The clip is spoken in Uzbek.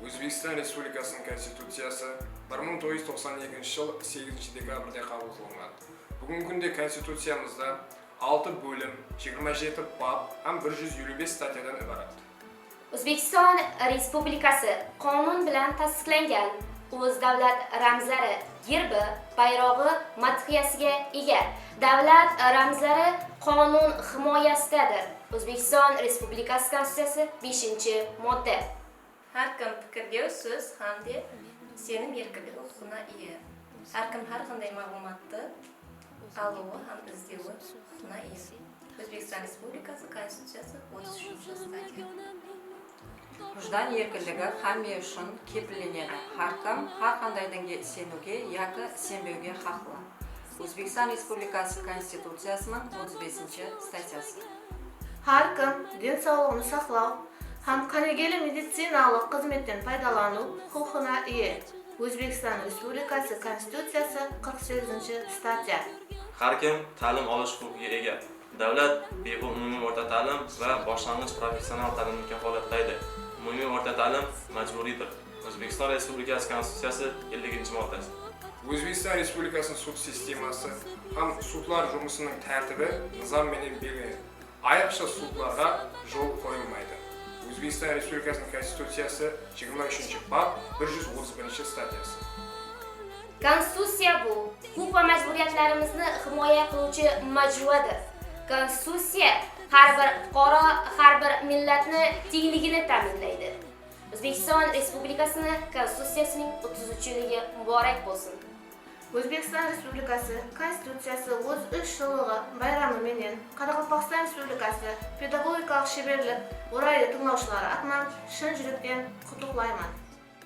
O'zbekiston Respublikasining Konstitutsiyasi 1992 yil 8 dekabrda qabul qilingan. Bugungi kunda Konstitutsiyamizda 6 bo'lim, 27 bab ham 125 statyadan iborat. O'zbekiston Respublikasi qonun bilan tasdiqlangan o'z davlat ramzlari, gerbi, bayrog'i, madhiyasiga ega. Davlat ramzlari qonun himoyasidadir. O'zbekiston Respublikasi Konstitutsiyasi 5-modda. Har kim fikrga so'z hamda sening erkinlik huquqina ega. Har kim har qanday ma'lumotni alovi ham izlashi huquqina ega. O'zbekiston Respublikasi Konstitutsiyasi 33-statya. Vijdon erkinligi hamma uchun kepillanadi. Har kim har qanday dinga senuga yoki senmauga haqli. O'zbekiston Respublikasi Konstitutsiyasining 35-statyasi. Har kim din sog'lig'ini saqlash ham qanigeli meditsinalik xizmatdan foydalanish huquqina ega. O'zbekiston Respublikasi Konstitutsiyasi 48-statya. Har kim ta'lim olish huquqiga ega. Davlat bepul umumiy o'rta ta'lim va boshlang'ich professional ta'limni kafolatlaydi. Umumiy o'rta ta'lim majburiydir. O'zbekiston Respublikasi Konstitutsiyasi 50-moddasi. O'zbekiston Respublikasining sud sistemasi ham sudlar jumlasining tartibi nizom bilan belgilangan. Ayriqcha sudlarga yo'l qo'yilmaydi. O'zbekiston Respublikasining Konstitutsiyasi 23-bab 131-statyasi. Konstitutsiya bu huquq va majburiyatlarimizni himoya qiluvchi majmuadir. Konstitutsiya har bir fuqaro, har bir millatni tengligini ta'minlaydi. O'zbekiston Respublikasining Konstitutsiyasining 33-yilligi muborak bo'lsin. O'zbekiston Respublikasi Konstitutsiyasi o'z 3 yillig'i bayrami bilan Qoraqalpog'iston Respublikasi pedagogik sheberlik va radio tinglovchilari atman chin yurakdan qutlug'layman.